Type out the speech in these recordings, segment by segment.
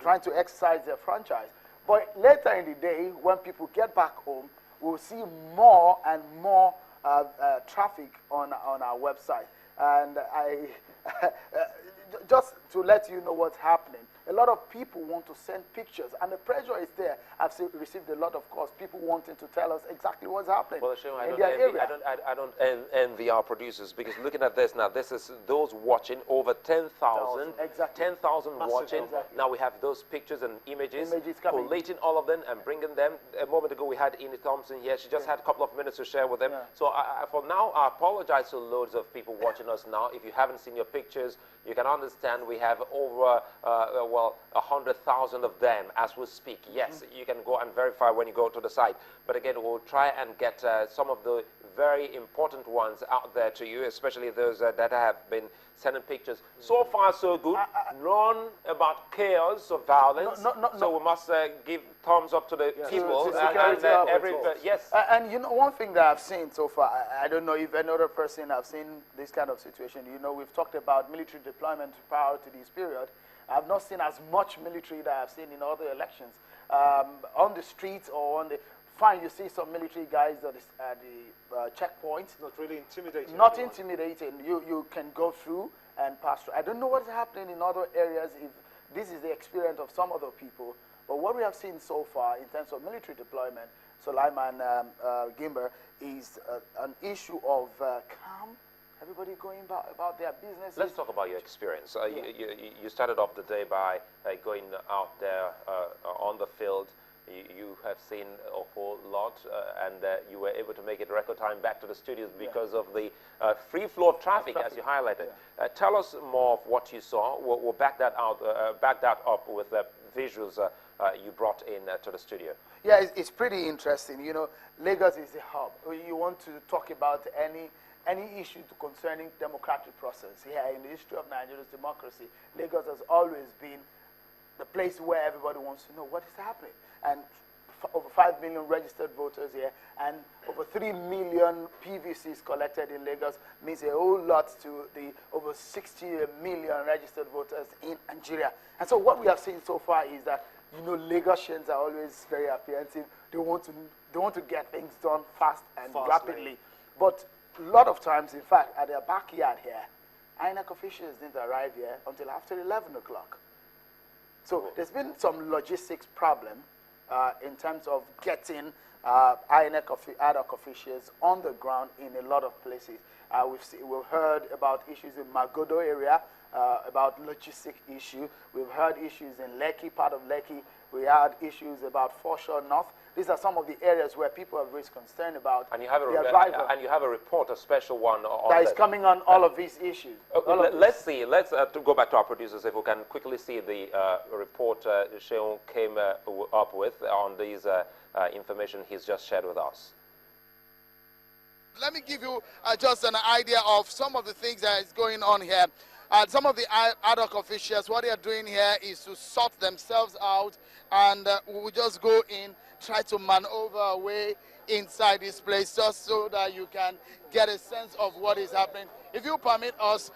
trying to exercise their franchise. But later in the day, when people get back home, we'll see more and more traffic on our website. And just to let you know what's happening, a lot of people want to send pictures, and the pressure is there. I've received a lot of calls, people wanting to tell us exactly what's happening in their area. I don't envy our producers, because looking at this now, this is those watching, over 10,000. Exactly. 10,000 watching. Exactly. Now we have those pictures and images coming. collating all of them and bringing them. A moment ago we had Ine Thompson here. She just had a couple of minutes to share with them. Yeah. So for now, I apologize to loads of people watching us now. If you haven't seen your pictures, you can understand we have over, 100,000 of them as we speak. Yes, you can go and verify when you go to the site. But again, we'll try and get some of the very important ones out there to you, especially those that have been sending pictures. So far, so good. None about chaos or violence. So we must give thumbs up to the people. Yes. And you know, one thing that I've seen so far, I don't know if another person have seen this kind of situation. You know, we've talked about military deployment prior to this period. I've not seen as much military that I've seen in other elections. On the streets or on the... Fine, you see some military guys at the checkpoints. Not really intimidating. Not intimidating. You can go through and pass through. I don't know what's happening in other areas, if this is the experience of some other people. But what we have seen so far in terms of military deployment, Sulaiman Gimber, is an issue of calm. Everybody going about their business. Let's talk about your experience. You started off the day by going out there on the field. You have seen a whole lot, and you were able to make it record time back to the studios because of the free flow of traffic, as you highlighted. Tell us more of what you saw. We'll back that up with the visuals you brought in to the studio. Yeah, it's pretty interesting. You know, Lagos is a hub. You want to talk about any issue concerning democratic process here in the history of Nigeria's democracy. Lagos has always been the place where everybody wants to know what is happening. And over 5 million registered voters here, and over 3 million PVCs collected in Lagos means a whole lot to the over 60 million registered voters in Nigeria. And so what we have seen so far is that, you know, Lagosians are always very apprehensive. They want to get things done fast and rapidly. But a lot of times, in fact, at their backyard here, INEC officials didn't arrive here until after 11 o'clock. So there's been some logistics problem in terms of getting INEC ad hoc officials on the ground in a lot of places. We've heard about issues in Magodo area, about logistic issue. We've heard issues in Lekki, part of Lekki. We had issues about Foreshore North. These are some of the areas where people have raised concern about. And you have a report, a special one on that is coming on all of these issues. Let's see. Let's to go back to our producers, if we can quickly see the report Sheon came up with on these information he's just shared with us. Let me give you just an idea of some of the things that is going on here. Some of the ad hoc officials, what they are doing here is to sort themselves out, and we will just go in, try to maneuver our way inside this place just so that you can get a sense of what is happening. If you permit us,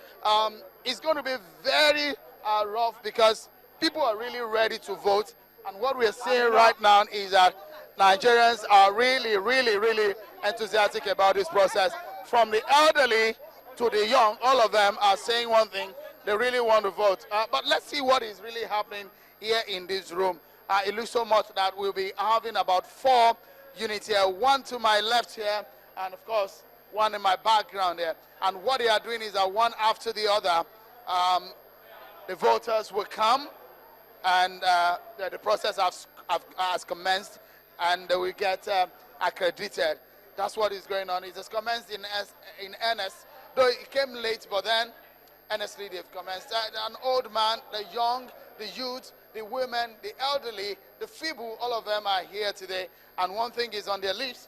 it's going to be very rough because people are really ready to vote, and what we are seeing right now is that Nigerians are really, really, really enthusiastic about this process. From the elderly to the young, all of them are saying one thing: they really want to vote. But let's see what is really happening here in this room. It looks so much that we'll be having about 4 units here, one to my left here, and of course, one in my background here. And what they are doing is that one after the other, the voters will come, and the process has commenced, and they will get accredited. That's what is going on. It has commenced in earnest, though it came late, but then honestly they've commenced. An old man, the young, the youth, the women, the elderly, the feeble, all of them are here today. And one thing is on their lips: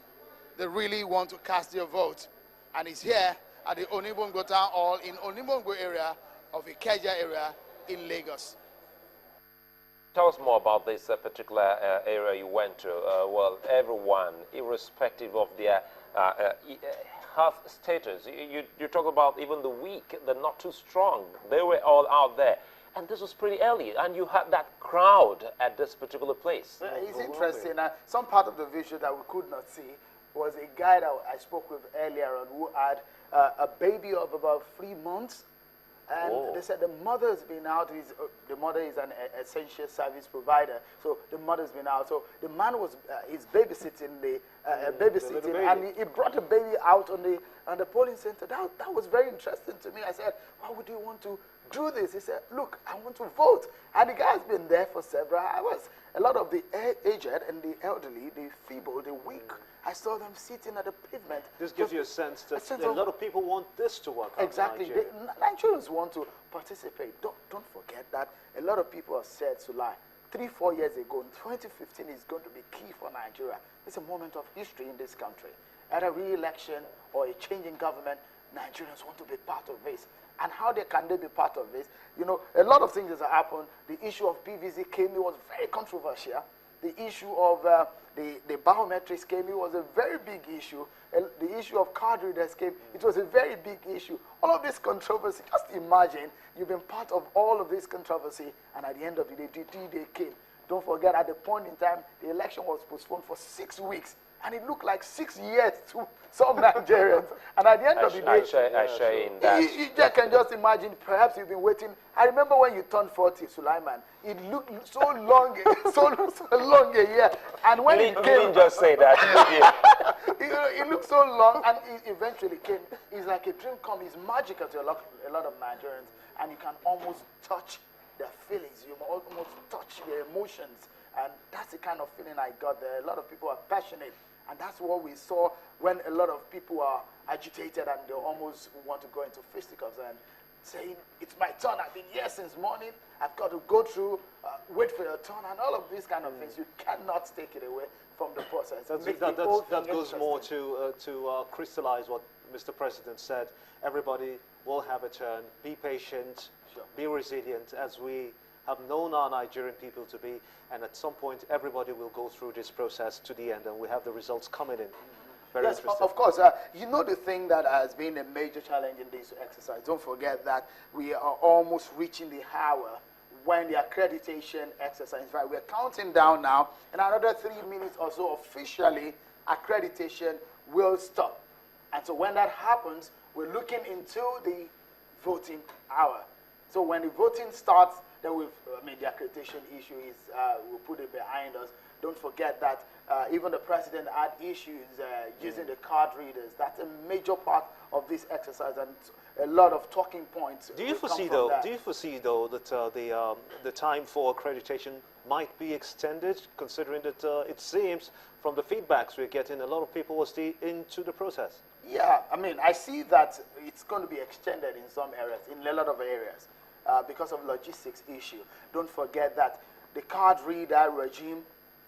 they really want to cast their vote. And it's here at the Onibongo Town Hall in Onibongo area of Ikeja area in Lagos. Tell us more about this particular area you went to. Well, everyone, irrespective of their health status, you talk about even the weak, the not too strong. They were all out there. And this was pretty early, and you had that crowd at this particular place. It's interesting. Some part of the visual that we could not see was a guy that I spoke with earlier on who had a baby of about 3 months. And they said the mother's been out. The mother is an essential service provider, so the mother's been out. So the man was he's babysitting and he brought the baby out on the polling center. That was very interesting to me. I said, why would you want to do this? He said, look, I want to vote. And the guy's been there for several hours. A lot of the aged and the elderly, the feeble, the weak, I saw them sitting at the pavement. This gives you a sense that a lot of people want this to work out. Exactly. Nigerians want to participate. Don't forget that a lot of people have said, Sulai, 3-4 years ago, 2015 is going to be key for Nigeria. It's a moment of history in this country. At a re-election or a change in government, Nigerians want to be part of this. And how can they be part of this? You know, a lot of things has happened. The issue of PVC came, it was very controversial. The issue of the biometrics came, it was a very big issue. The issue of card readers came, it was a very big issue. All of this controversy, just imagine you've been part of all of this controversy, and at the end of the day, the D-Day came. Don't forget, at the point in time, the election was postponed for 6 weeks. And it looked like 6 years to some Nigerians. And at the end of the day, you can just imagine, perhaps you've been waiting. I remember when you turned 40, Sulaiman, it looked so long, so long a year. And when it came... You didn't just say that. it looked so long, and it eventually came. It's like a dream come. It's magical to a lot of Nigerians. And you can almost touch their feelings. You almost touch their emotions. And that's the kind of feeling I got there. A lot of people are passionate. And that's what we saw when a lot of people are agitated and they almost want to go into fisticuffs and saying, it's my turn, I've been here since morning, I've got to go through, wait for your turn, and all of these kind of things. You cannot take it away from the process. That goes more to crystallize what Mr. President said. Everybody will have a turn. Be patient, be resilient, as we have known our Nigerian people to be, and at some point everybody will go through this process to the end, and we have the results coming in. Very yes, of course. You know, the thing that has been a major challenge in this exercise, don't forget that we are almost reaching the hour when the accreditation exercise, right, we're counting down now, in another 3 minutes or so, officially, accreditation will stop. And so when that happens, we're looking into the voting hour. So when the voting starts, then the accreditation issue is, we'll put it behind us. Don't forget that even the president had issues using the card readers. That's a major part of this exercise, and a lot of talking points. Do you foresee though that the time for accreditation might be extended, considering that it seems from the feedbacks we're getting, a lot of people will stay into the process? Yeah, I mean, I see that it's going to be extended in some areas, in a lot of areas. Because of logistics issue. Don't forget that the card reader regime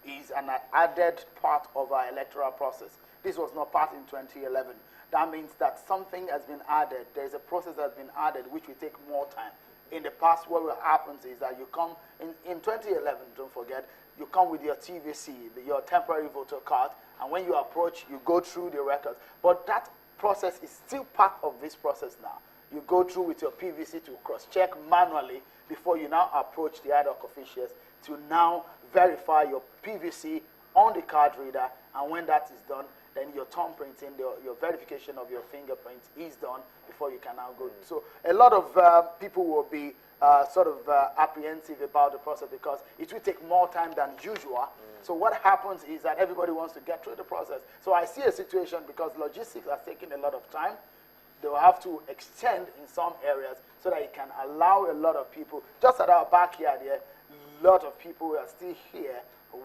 is an added part of our electoral process. This was not part in 2011. That means that something has been added. There's a process that's been added which will take more time. In the past, what will happen is that you come, in 2011, don't forget, you come with your TVC, your temporary voter card, and when you approach, you go through the records. But that process is still part of this process now. You go through with your PVC to cross-check manually before you now approach the ad hoc officials to now verify your PVC on the card reader. And when that is done, then your thumb printing, your verification of your fingerprint is done before you can now go. So a lot of people will be apprehensive about the process because it will take more time than usual. So what happens is that everybody wants to get through the process. So I see a situation because logistics are taking a lot of time. They will have to extend in some areas so that it can allow a lot of people. Just at our backyard here, a lot of people are still here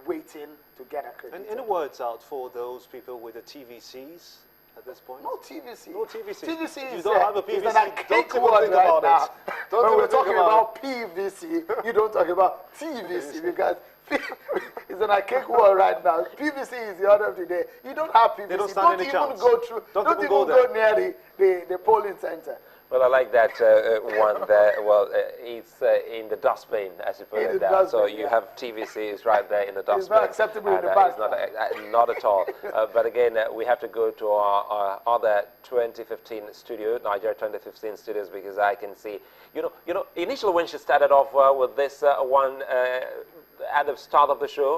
waiting to get accredited. And any words out for those people with the TVCs at this point? No TVC. No TVC. TVC you is, don't have a PVC. Is an archaic word right now. When we're talking about PVC, you don't talk about TVC because it's an archaic word right now. PVC is the order of the day. You don't have PVC. They don't stand any chance. Don't even go near the polling center. Well, I like that one there. Well, it's in the dustbin, as you put it down. So you have TVC is right there in the dustbin. It's not acceptable in the It's not at all. But again, we have to go to our other 2015 studio, Nigeria 2015 studios, because I can see, initially when she started off with this one at the start of the show,